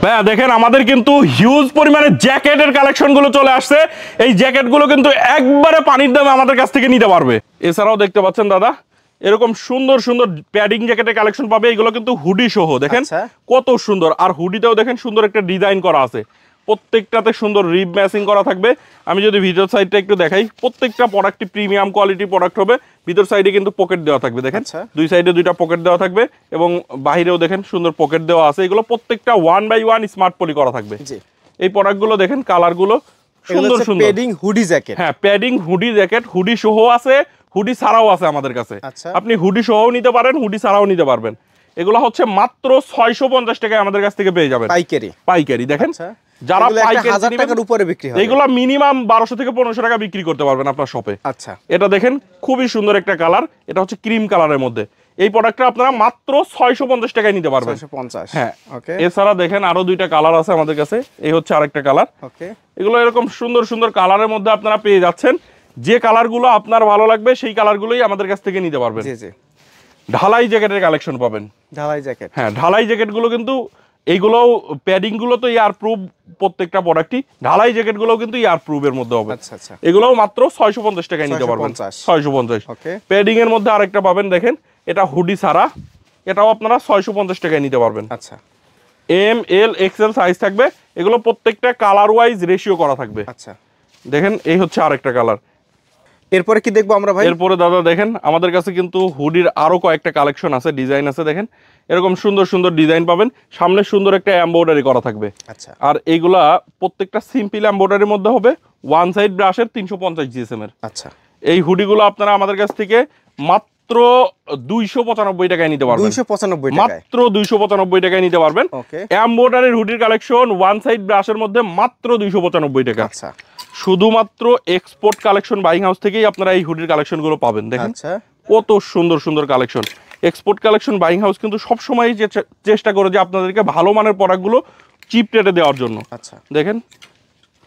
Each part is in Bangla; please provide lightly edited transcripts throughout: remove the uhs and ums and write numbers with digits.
ভাইয়া দেখেন আমাদের কিন্তু হিউজ পরিমাণে জ্যাকেটের কালেকশন গুলো চলে আসছে। এই জ্যাকেট গুলো কিন্তু একবারে পানির দামে আমাদের কাছ থেকে নিতে পারবে। এছাড়াও দেখতে পাচ্ছেন দাদা এরকম সুন্দর সুন্দর প্যাডিং জ্যাকেটের কালেকশন পাবে। এগুলো কিন্তু হুডি সহ দেখেন কত সুন্দর, আর হুডিতেও দেখেন সুন্দর একটা ডিজাইন করা আছে, প্রত্যেকটাতে সুন্দর রিব ম্যাচিং করা থাকবে। আমি যদি ভিতর সাইডটা একটু দেখাই, প্রত্যেকটা প্রোডাক্টই প্রিমিয়াম কোয়ালিটির প্রোডাক্ট হবে। ভিতর সাইডে কিন্তু পকেট দেওয়া থাকবে, দেখেন দুই সাইডে দুইটা পকেট দেওয়া থাকবে এবং বাইরেও দেখেন সুন্দর পকেট দেওয়া আছে। এগুলো প্রত্যেকটা 1/1 স্মার্ট পলি করা থাকবে। এই প্রোডাক্টগুলো দেখেন কালারগুলো সুন্দর সুন্দর প্যাডিং হুডি জ্যাকেট। হ্যাঁ, প্যাডিং হুডি জ্যাকেট, হুডি সহ আছে, হুডি ছাড়াও আছে আমাদের কাছে। আপনি হুডি সহও নিতে পারেন, হুডি ছাড়াও নিতে পারবেন। এগুলো হচ্ছে মাত্র 650 টাকায় আমাদের কাছ থেকে পেয়ে যাবেন পাইকারি। পাইকারি দেখেন যারা পাইকারি 1000 টাকার উপরে বিক্রি হয় এগুলো মিনিমাম 1200 থেকে 1500 টাকা বিক্রি করতে পারবেন আপনার শপে। আচ্ছা, এটা দেখেন খুবই সুন্দর একটা কালার, এটা হচ্ছে ক্রিম কালারের মধ্যে। এই প্রোডাক্টটা আপনারা মাত্র 650 টাকায় নিতে পারবেন। 650। হ্যাঁ, ওকে। এছাড়া দেখেন আরো দুইটা কালার আছে আমাদের কাছে, এই হচ্ছে আরেকটা কালার। ওকে, এগুলো এরকম সুন্দর সুন্দর কালারের মধ্যে আপনারা পেয়ে যাচ্ছেন। যে কালারগুলো আপনার ভালো লাগবে সেই কালারগুলোই আমাদের কাছ থেকে নিতে পারবেন। জি জি। ঢালাই জ্যাকেটের কালেকশন পাবেন। ঢালাই জ্যাকেট, হ্যাঁ ঢালাই জ্যাকেটগুলো কিন্তু এইগুলো প্যাডিং গুলো তো ইয়ার প্রুফ, প্রত্যেকটা প্রোডাক্টই। ঢালাই জ্যাকেট গুলো কিন্তু ইয়ার প্রুফ এর মধ্যে হবে। আচ্ছা আচ্ছা, এগুলোও মাত্র 650 টাকায় নিতে পারবেন। 650। ওকে, প্যাডিং এর মধ্যে আরেকটা পাবেন দেখেন, এটা হুডি ছাড়া, এটাও আপনারা 650 টাকায় নিতে পারবেন। আচ্ছা, এম এল এক্সেল সাইজ থাকবে, এগুলো প্রত্যেকটা কালার ওয়াইজ রেশিও করা থাকবে। আচ্ছা, দেখেন এই হচ্ছে আরেকটা কালার। এরপরে কি দেখবো আমরা ভাই? এরপরে দাদা দেখেন আমাদের কাছে কিন্তু হুডির আরো কয়েকটা কালেকশন আছে, ডিজাইন আছে। দেখেন এরকম সুন্দর সুন্দর ডিজাইন পাবেন, সামনে সুন্দর একটা এমব্রয়ডারি করা থাকবে। আচ্ছা, আর এইগুলা প্রত্যেকটা সিম্পল এমব্রয়ডারির মধ্যে হবে, ওয়ান সাইড ব্রাশের 350 জিএসএম এর। আচ্ছা, এই হুডিগুলো আপনারা আমাদের কাছ থেকে মাত্র 295 টাকায় নিতে পারবেন। 295 টাকা, মাত্র 295 টাকায় নিতে পারবেন। এমব্রয়ডারির হুডির কালেকশন ওয়ান সাইড ব্রাশের মধ্যে মাত্র 295 টাকা। আচ্ছা, শুধুমাত্র এক্সপোর্ট কালেকশন বাইং হাউস থেকেই আপনারা এই হুডির কালেকশন গুলো পাবেন। দেখেন কত সুন্দর সুন্দর collection. Export collection buying house কিন্তু সবসময় চেষ্টা করে যে আপনাদেরকে ভালো মানের প্রোডাক্টগুলো চিপ রেটে দেওয়ার জন্য। আচ্ছা, দেখেন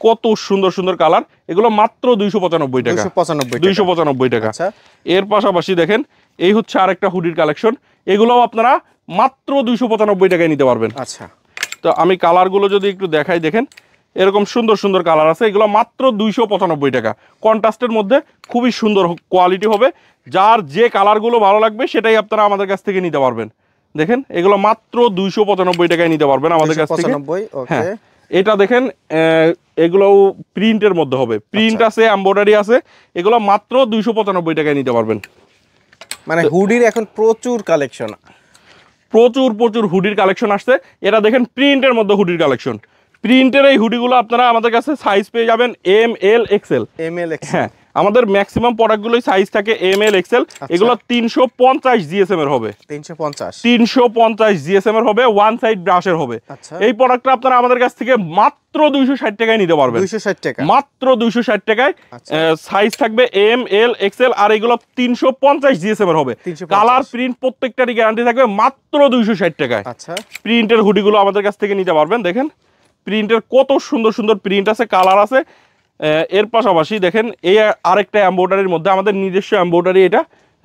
কত সুন্দর সুন্দর কালার, এগুলো মাত্র 295 টাকা। 295 টাকা। এর পাশাপাশি দেখেন এই হচ্ছে আরেকটা হুডির কালেকশন, এগুলোও আপনারা মাত্র 295 টাকায় নিতে পারবেন। আচ্ছা, তো আমি কালারগুলো যদি একটু দেখাই, দেখেন এরকম সুন্দর সুন্দর কালার আছে, এগুলো মাত্র 295 টাকা। কন্ট্রাস্টের মধ্যে খুবই সুন্দর কোয়ালিটি হবে, যার যে কালারগুলো ভালো লাগবে সেটাই আপনারা আমাদের কাছ থেকে নিতে পারবেন। দেখেন এগুলো মাত্র 295 টাকায় নিতে পারবেন আমাদের কাছ থেকে। হ্যাঁ, এটা দেখেন এগুলো প্রিন্টের মধ্যে হবে, প্রিন্ট আছে, এমব্রয়ডারি আছে, এগুলো মাত্র 295 টাকায় নিতে পারবেন। মানে হুডির এখন প্রচুর কালেকশন, প্রচুর প্রচুর হুডির কালেকশন আসছে। এটা দেখেন প্রিন্টের মধ্যে হুডির কালেকশন। প্রিন্টের এই হুডিগুলো আপনারা আমাদের কাছে সাইজ পেয়ে যাবেন M L XL. M L XL, হ্যাঁ আমাদের ম্যাক্সিমাম প্রোডাক্টগুলোই সাইজ থাকে এম এল এক্সেল। এগুলো 350 জিএসএম এর হবে। 350 জিএসএম এর হবে, ওয়ান সাইড ব্রাশের হবে। এই প্রোডাক্টটা আপনারা আমাদের কাছ থেকে মাত্র 260 টাকায় নিতে পারবেন। 260 টাকা, মাত্র 260 টাকায়। সাইজ থাকবে এম এল এক্সেল, আর এগুলো 350 জিএসএম এর হবে। কালার প্রিন্ট প্রত্যেকটারই গ্যারান্টি থাকবে মাত্র 260 টাকায়। আচ্ছা, প্রিন্টের হুডিগুলো আমাদের কাছ থেকে নিতে পারবেন। দেখেন প্রিন্টের কত সুন্দর সুন্দর প্রিন্ট আছে, কালার আছে। এর পাশাপাশি দেখেন এই আরেকটা এমব্রয়ডারির মধ্যে আমাদের নিজস্ব এমব্রয়ডারি, এটা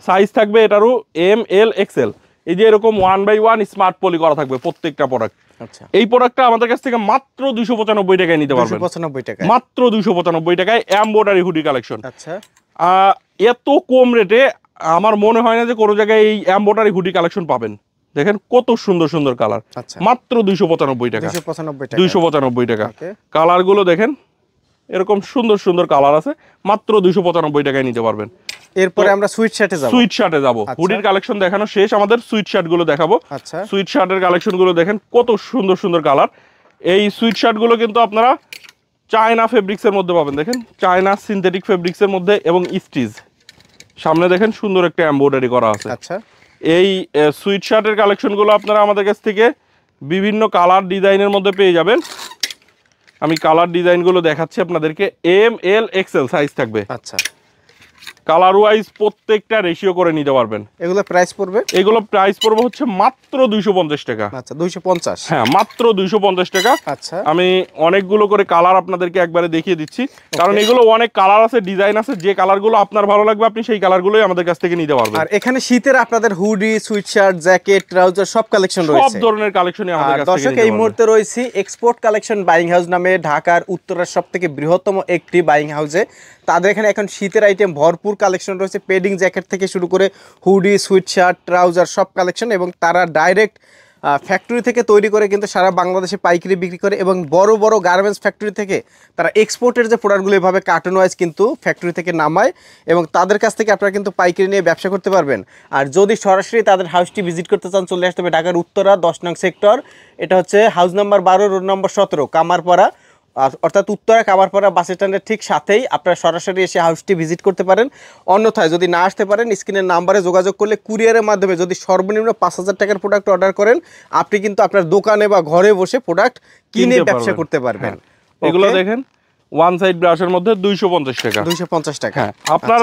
সাইজ থাকবে এটারও এম এল এক্সেল। এই যে এরকম 1/1 স্মার্ট পলি করা থাকবে প্রত্যেকটা প্রোডাক্ট। আচ্ছা, এই প্রোডাক্টটা আমাদের কাছ থেকে মাত্র 295 টাকায় নিতে পারবেন। 295 টাকা, মাত্র 295 টাকায় এমব্রয়ডারি হুডি কালেকশন। আচ্ছা, এত কম রেটে আমার মনে হয় না যে কোনো জায়গায় এই এমব্রয়ডারি হুডি কালেকশন পাবেন। দেখেন কত সুন্দর সুন্দর কালার, মাত্র 295 টাকা। 295 টাকা। কালার গুলো দেখেন এরকম সুন্দর সুন্দর কালার আছে, মাত্র 295 টাকায় নিতে পারবেন। এরপরে আমরা সুইট শার্টে যাব। সুইট শার্টে যাব, হুডির কালেকশন দেখানো শেষ, আমাদের সুইট শার্ট গুলো দেখাবো। আচ্ছা, সুইট শার্টের কালেকশন গুলো দেখেন কত সুন্দর সুন্দর কালার। এই সুইট শার্ট গুলো কিন্তু আপনারা চায়না ফেব্রিক্স এর মধ্যে পাবেন। দেখেন চায়না সিনথেটিক ফেব্রিক্স এর মধ্যে এবং স্টিচ, সামনে দেখেন সুন্দর একটা এমব্রয়ডারি করা আছে। আচ্ছা, এই সুইট শার্টের কালেকশনগুলো আপনারা আমাদের কাছ থেকে বিভিন্ন কালার ডিজাইনের মধ্যে পেয়ে যাবেন। আমি কালার ডিজাইনগুলো দেখাচ্ছি আপনাদেরকে। এম এল এক্সেল সাইজ থাকবে। আচ্ছা, কালার ওয়াইজ প্রত্যেকটা রেশিও করে নিতে পারবেন। এগুলো প্রাইস পড়বে? এগুলো প্রাইস পড়বে হচ্ছে মাত্র 250 টাকা। আচ্ছা 250। হ্যাঁ মাত্র 250 টাকা। আচ্ছা আমি অনেকগুলো করে কালার আপনাদেরকে একবারে দেখিয়ে দিচ্ছি, কারণ এগুলো অনেক কালার আছে, ডিজাইন আছে, যে কালারগুলো আপনার ভালো লাগবে আপনি সেই কালারগুলোই আমাদের কাছ থেকে নিতে পারবেন। আর এখানে শীতের আপনাদের হুডি, সুইটশার্ট, জ্যাকেট, ট্রাউজার সব কালেকশন রয়েছে, সব ধরনের কালেকশনই আমাদের কাছ থেকে দর্শক নিতে এই পারবেন। মুহূর্তে রয়েছে এক্সপোর্ট কালেকশন বাইং হাউস নামে ঢাকার উত্তরার সবথেকে বৃহত্তম একটি বাইং হাউসে। তাদের এখানে এখন শীতের আইটেম ভরপুর কালেকশন রয়েছে, পেডিং জ্যাকেট থেকে শুরু করে হুডি, সুইটশার্ট, ট্রাউজার সব কালেকশন, এবং তারা ডাইরেক্ট ফ্যাক্টরি থেকে তৈরি করে কিন্তু সারা বাংলাদেশে পাইকারি বিক্রি করে, এবং বড় বড় গার্মেন্টস ফ্যাক্টরি থেকে তারা এক্সপোর্টের যে প্রোডাক্টগুলো এভাবে কার্টন ওয়াইজ কিন্তু ফ্যাক্টরি থেকে নামায়, এবং তাদের কাছ থেকে আপনারা কিন্তু পাইকারি নিয়ে ব্যবসা করতে পারবেন। আর যদি সরাসরি তাদের হাউসটি ভিজিট করতে চান চলে আসতে হবে ঢাকার উত্তরা 10 নং সেক্টর, এটা হচ্ছে house number 12 road number 17 Kamarpara, অর্থাৎ উত্তরা কামারপাড়া বাস স্ট্যান্ডের ঠিক সাথেই আপনারা সরাসরি এসে হাউসটি ভিজিট করতে পারেন। অন্যথায় যদি না আসতে পারেন স্ক্রিনের নাম্বারে যোগাযোগ করলে কুরিয়ারের মাধ্যমে যদি সর্বনিম্ন 5000 টাকার প্রোডাক্ট অর্ডার করেন আপনি কিন্তু আপনার দোকানে বা ঘরে বসে প্রোডাক্ট কিনে ব্যবসা করতে পারবেন। এগুলো দেখেন ওয়ান সাইড ব্রাশের মধ্যে 250 টাকা। 250 টাকা। হ্যাঁ আপনার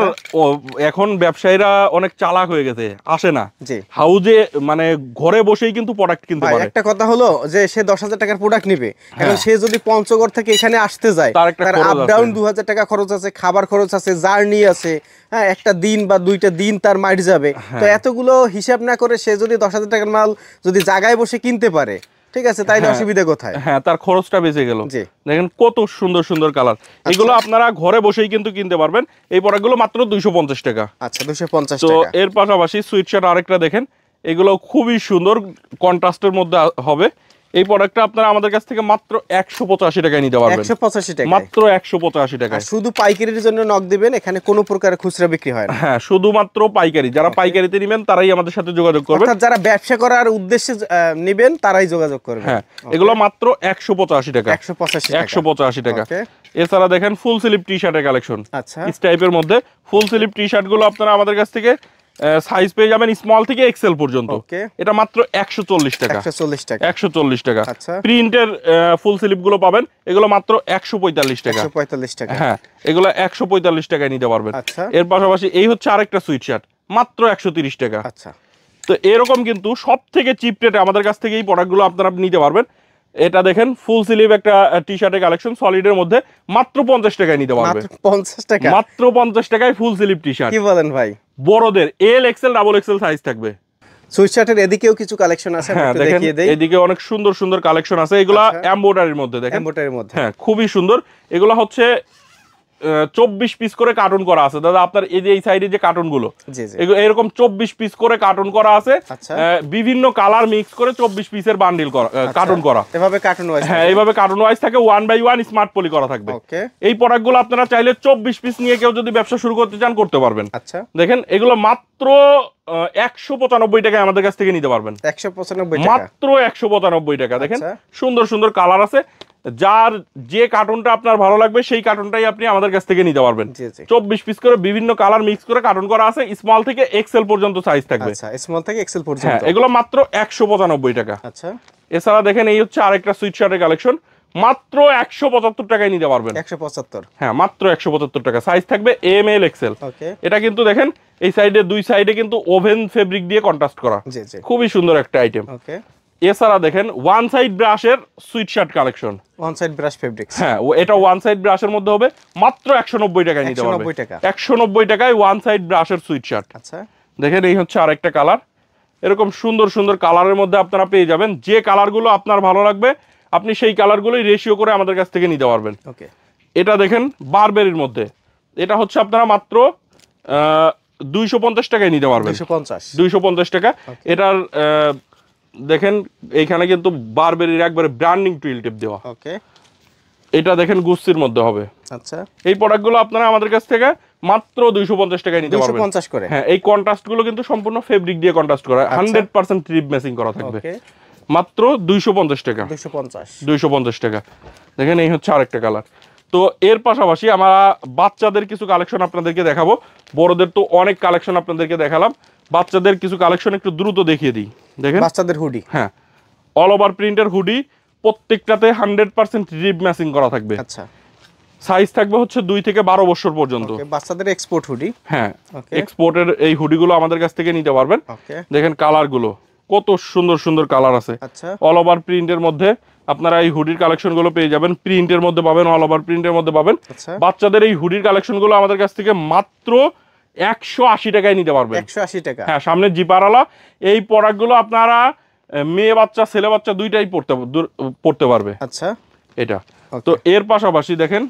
এখন ব্যবসায়ীরা অনেক চালাক হয়ে গেছে, আসে না জি হাউজে, মানে ঘরে বসেই কিন্তু প্রোডাক্ট কিনতে পারে। একটা কথা হলো যে সে 10,000 টাকার প্রোডাক্ট নিবে, এখন সে যদি পঞ্চগড় থেকে এখানে আসতে যায় তার আপ ডাউন 2000 টাকা খরচ আছে, খাবার খরচ আছে, জার্নি আছে, হ্যাঁ একটা দিন বা দুইটা দিন তার মাইট যাবে। তো এতগুলো হিসাব না করে সে যদি 10,000 টাকার মাল যদি জায়গায় বসে কিনতে পারে, ঠিক আছে, তাইলে অসুবিধা কোথায়? হ্যাঁ তার খরচটা বেঁচে গেল। দেখেন কত সুন্দর সুন্দর কালার, এগুলো আপনারা ঘরে বসেই কিন্তু কিনতে পারবেন। এই প্রোডাক্টগুলো মাত্র 250 টাকা। আচ্ছা 250 তো টাকা। এর পাশাপাশি সুইটশার্ট আরেকটা দেখেন, এগুলো খুবই সুন্দর কন্ট্রাস্টের মধ্যে হবে। এই প্রোডাক্টটা আপনারা আমাদের কাছ থেকে মাত্র 185 টাকায় নিতে পারবেন। 185 টাকা, মাত্র 185 টাকা। শুধু পাইকারির জন্য নক দিবেন, এখানে কোনো প্রকার খুচরা বিক্রি হয় না। হ্যাঁ শুধুমাত্র পাইকারি, যারা পাইকারিতে নেবেন তারাই আমাদের সাথে যোগাযোগ করবেন, অর্থাৎ যারা ব্যবসা করার উদ্দেশ্যে নেবেন তারাই যোগাযোগ করবেন। হ্যাঁ এগুলো মাত্র 185 টাকা। 185 টাকা। এছাড়া দেখেন ফুল স্লিভ টি শার্টের কালেকশন, আচ্ছা এই টাইপের মধ্যে ফুল স্লিভ টি শার্ট গুলো আপনারা আমাদের কাছ থেকে সাইজ পেয়ে যাবেন স্মল থেকে এক্সেল পর্যন্ত। এটা মাত্র 140 টাকা। 140 টাকা। প্রিন্টের ফুল স্লিভ গুলো পাবেন, এগুলো মাত্র 145 টাকা। 145 টাকা। হ্যাঁ এগুলো 145 টাকায় নিতে পারবেন। এর পাশাপাশি এই হচ্ছে আরেকটা সুইট শার্ট, মাত্র 130 টাকা। আচ্ছা তো এরকম কিন্তু সব থেকে চিপ রেটে আমাদের কাছ থেকে এই প্রোডাক্টগুলো আপনারা নিতে পারবেন। এটা দেখেন ফুল স্লিভ একটা টি শার্টের কালেকশন সলিডের মধ্যে, মাত্র 50 টাকায় নিতে পারবে। 50 টাকা, মাত্র 50 টাকায় ফুল স্লিভ টি শার্ট। কি বলেন ভাই? বড়দের L XL double XL size থাকবে। সুইট শার্টের এদিকেও কিছু কালেকশন আছে, একটু দেখিয়ে দেই। এদিকে অনেক সুন্দর সুন্দর কালেকশন আছে, এগুলা এমব্রয়ডারির মধ্যে দেখেন, এমব্রয়ডারির মধ্যে, হ্যাঁ খুবই সুন্দর। এগুলা হচ্ছে 24 পিস করে কার্টুন করা আছে দাদা, আপনার এই যে এই সাইডে যে কার্টুন গুলো এরকম 24 পিস করে কার্টুন করা আছে, বিভিন্ন কালার মিক্স করে 24 পিসের বান্ডিল করা, কার্টুন করা, এভাবে কার্টুন ওয়াইজ। হ্যাঁ এইভাবে কার্টুন ওয়াইজ থাকে, 1 বাই 1 স্মার্ট পলি করা থাকবে। এই প্রোডাক্টগুলো আপনারা চাইলে 24 পিস নিয়ে কেউ যদি ব্যবসা শুরু করতে চান করতে পারবেন। আচ্ছা দেখেন এগুলো মাত্র 195 টাকায় আমাদের কাছ থেকে নিতে পারবেন। 195 টাকা, মাত্র 195 টাকা। দেখেন সুন্দর সুন্দর কালার আছে, যার যে কার্টুনটা আপনার ভালো লাগবে সেই কার্টুনটাই আপনি আমাদের কাছ থেকে নিতে পারবেন। 24 পিস করে বিভিন্ন কালার মিক্স করে কার্টুন করা আছে, স্মল থেকে এক্সেল পর্যন্ত সাইজ থাকবে। আচ্ছা স্মল থেকে এক্সেল পর্যন্ত। হ্যাঁ এগুলো মাত্র 195 টাকা। আচ্ছা এছাড়া দেখেন এই হচ্ছে আরেকটা সুইট শার্টের কালেকশন, মাত্র 175 টাকায় নিতে পারবেন। 175, হ্যাঁ মাত্র 175 টাকা। সাইজ থাকবে এম এল এক্সেল। এটা কিন্তু দেখেন এই সাইডে দুই সাইডে কিন্তু ওভেন ফেব্রিক দিয়ে কন্ট্রাস্ট করা, খুবই সুন্দর একটা আইটেম। এছাড়া দেখেন ওয়ান সাইড ব্রাশের sweatshirt collection, one side brush fabric. হ্যাঁ এটা ওয়ান সাইড ব্রাশের মধ্যে হবে, মাত্র 190 টাকায় নিতে পারবেন। 190 টাকায় ওয়ান সাইড ব্রাশের সুইট শার্ট। আচ্ছা দেখেন এই হচ্ছে আরেকটা কালার, এরকম সুন্দর সুন্দর কালারের মধ্যে আপনারা পেয়ে যাবেন। যে কালারগুলো আপনার ভালো লাগবে আপনি সেই কালারগুলোই রেশিও করে আমাদের কাছ থেকে নিতে পারবেন। এটা দেখেন বারবেরির মধ্যে, এটা হচ্ছে আপনারা মাত্র 250 টাকায় নিতে পারবেন। 250 টাকা। এটার দেখেন এইখানে কিন্তু বারবেরির একবারে ব্র্যান্ডিং টুইল টেপ দেওয়া। এটা দেখেন গুস্তির মধ্যে হবে। আচ্ছা এই প্রোডাক্টগুলো আপনারা আমাদের কাছ থেকে মাত্র 250 টাকায় নিতে পারবেন। 250 করে। হ্যাঁ এই কন্ট্রাস্ট গুলো কিন্তু সম্পূর্ণ ফেব্রিক দিয়ে কন্ট্রাস্ট করা, 100% ট্রিপ ম্যাচিং করা থাকবে। মাত্র 250 টাকা। 250 টাকা। দেখেন এই হচ্ছে আরেকটা কালার। তো এর পাশাপাশি আমরা বাচ্চাদের কিছু কালেকশন আপনাদেরকে দেখাবো, বড়দের তো অনেক কালেকশন আপনাদেরকে দেখালাম, বাচ্চাদের কিছু কালেকশন একটু দ্রুত দেখিয়ে দিই। দেখেন বাচ্চাদের হুডি, হ্যাঁ অল ওভার প্রিন্টের হুডি, প্রত্যেকটাতে 100% রিব ম্যাচিং করা থাকবে। আচ্ছা সাইজ থাকবে হচ্ছে 2 থেকে 12 বছর পর্যন্ত। বাচ্চাদের এক্সপোর্ট হুডি। হ্যাঁ, এক্সপোর্টের এই হুডিগুলো আমাদের কাছ থেকে নিতে পারবেন। দেখেন কালারগুলো কত সুন্দর সুন্দর কালার আছে। আচ্ছা, অল ওভার প্রিন্টের মধ্যে আপনারা এই হুডির কালেকশনগুলো পেয়ে যাবেন, প্রিন্টের মধ্যে পাবেন, অল ওভার প্রিন্টের মধ্যে পাবেন। বাচ্চাদের এই হুডির কালেকশনগুলো আমাদের কাছ থেকে মাত্র 180 টাকায় নিতে পারবেন। 180 টাকা। হ্যাঁ, সামনে জিপারওয়ালা এই প্রোডাক্টগুলো আপনারা মেয়ে বাচ্চা ছেলে বাচ্চা দুইটাই পড়তে পারবে। আচ্ছা, এটা তো এর পাশাপাশি দেখেন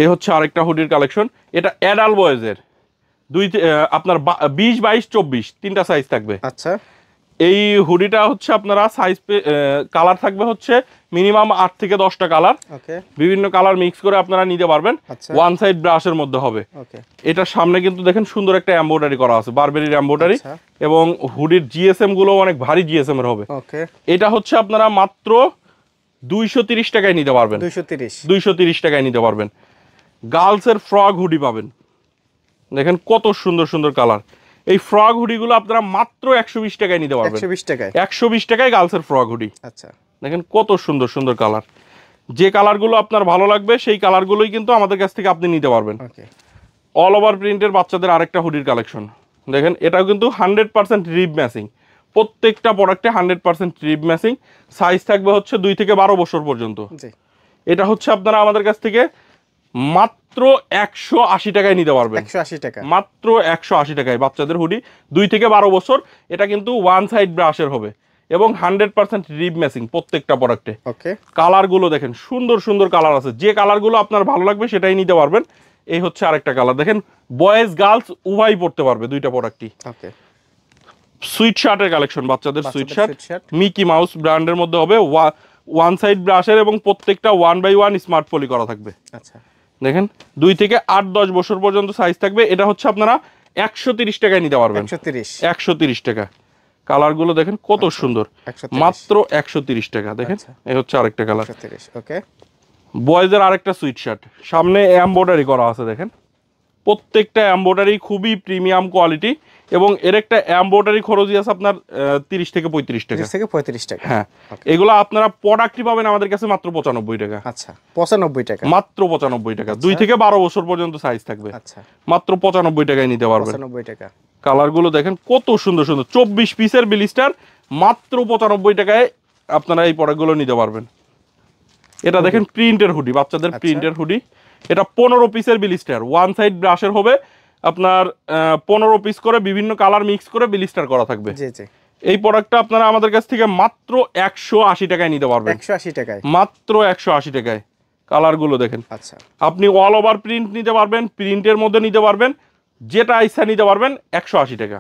এই হচ্ছে আরেকটা হুডির কালেকশন। এটা অ্যাডাল্ট বয়েজের আপনার 20, 22, 24 তিনটা সাইজ থাকবে। আচ্ছা, এই হুডিটা হচ্ছে আপনারা সাইজ কালার থাকবে হচ্ছে মিনিমাম 8 থেকে 10টা কালার। বিভিন্ন কালার মিক্স করে আপনারা নিতে পারবেন। ওয়ান সাইড ব্রাশের মধ্যে হবে। এটার সামনে কিন্তু দেখেন সুন্দর একটা এমব্রয়ডারি করা আছে, বারবেরির এমব্রয়ডারি, এবং হুডির জিএসএম গুলো অনেক ভারী জিএসএম এর হবে। এটা হচ্ছে আপনারা মাত্র 230 টাকায় নিতে পারবেন। 230 টাকায় নিতে পারবেন। গার্লসের ফ্রক হুডি পাবেন, দেখেন কত সুন্দর সুন্দর কালার। এই ফ্রক হুডিগুলো আপনারা মাত্র 120 টাকায় নিতে পারবেন। 120 টাকায় গার্লসের ফ্রক হুডি। আচ্ছা, দেখেন কত সুন্দর সুন্দর কালার। যে কালারগুলো আপনার ভালো লাগবে সেই কালারগুলোই কিন্তু আমাদের কাছ থেকে আপনি নিতে পারবেন। অল ওভার প্রিন্টের বাচ্চাদের আরেকটা হুডির কালেকশন দেখেন, এটাও কিন্তু 100% রিব ম্যাচিং। প্রত্যেকটা প্রোডাক্টে 100% রিব ম্যাচিং। সাইজ থাকবে হচ্ছে 2 থেকে 12 বছর পর্যন্ত। এটা হচ্ছে আপনারা আমাদের কাছ থেকে মাত্র 180 টাকায় নিতে পারবেন। 180 টাকা, মাত্র 180 টাকায় বাচ্চাদের হুডি 2 থেকে 12 বছর। এটা কিন্তু ওয়ান সাইড ব্রাশের হবে এবং 100% রিব ম্যাচিং প্রত্যেকটা প্রোডাক্টে। কালারগুলো দেখেন সুন্দর সুন্দর কালার আছে, যে কালারগুলো আপনার ভালো লাগবে সেটাই নিতে পারবেন। এই হচ্ছে আরেকটা কালার দেখেন, বয়েজ গার্লস উভয় পড়তে পারবে দুইটা প্রোডাক্টই। সুইট শার্টের কালেকশন, বাচ্চাদের সুইট শার্ট মিকি মাউস ব্র্যান্ডের মধ্যে হবে, ওয়ান সাইড ব্রাশের এবং প্রত্যেকটা 1/1 স্মার্ট পলি করা থাকবে। আচ্ছা, দেখেন 2 থেকে 8-10 বছর পর্যন্ত সাইজ থাকবে। এটা হচ্ছে আপনারা 130 টাকায় নিতে পারবেন। 130 টাকা। কালারগুলো দেখেন কত সুন্দর, মাত্র 130 টাকা। দেখেন এই হচ্ছে আরেকটা কালার। বয়েজের আরেকটা সুইট শার্ট, সামনে এমব্রয়ডারি করা আছে দেখেন, প্রত্যেকটা এমব্রয়ডারি খুবই প্রিমিয়াম কোয়ালিটি, এবং এর একটা এমব্রয়ডারি খরচই আছে আপনার 30 থেকে 35 টাকা। হ্যাঁ, এগুলো আপনারা প্রোডাক্টই পাবেন আমাদের কাছে মাত্র 95 টাকা। আচ্ছা, 95 টাকা, মাত্র 95 টাকা। 2 থেকে 12 বছর পর্যন্ত সাইজ থাকবে। আচ্ছা, মাত্র 95 টাকায় নিতে পারবেন। 95 টাকা। কালারগুলো দেখেন কত সুন্দর সুন্দর, 24 পিসের ব্লিস্টার মাত্র 95 টাকায় আপনারা এই প্রোডাক্টগুলো নিতে পারবেন। এটা দেখেন প্রিন্টের হুডি, বাচ্চাদের প্রিন্টের হুডি। এটা 15 পিসের ব্লিস্টার, ওয়ান সাইড ব্রাশের হবে আপনার 15 পিস করে বিভিন্ন কালার মিক্স করে ব্লিস্টার করা থাকবে। এই প্রোডাক্টটা আপনারা আমাদের কাছ থেকে মাত্র 180 টাকায় নিতে পারবেন। 180 টাকায়, মাত্র 180 টাকায়। কালারগুলো দেখেন। আচ্ছা, আপনি অল ওভার প্রিন্ট নিতে পারবেন, প্রিন্টের মধ্যে নিতে পারবেন, যেটা ইচ্ছা নিতে পারবেন 180 টাকা।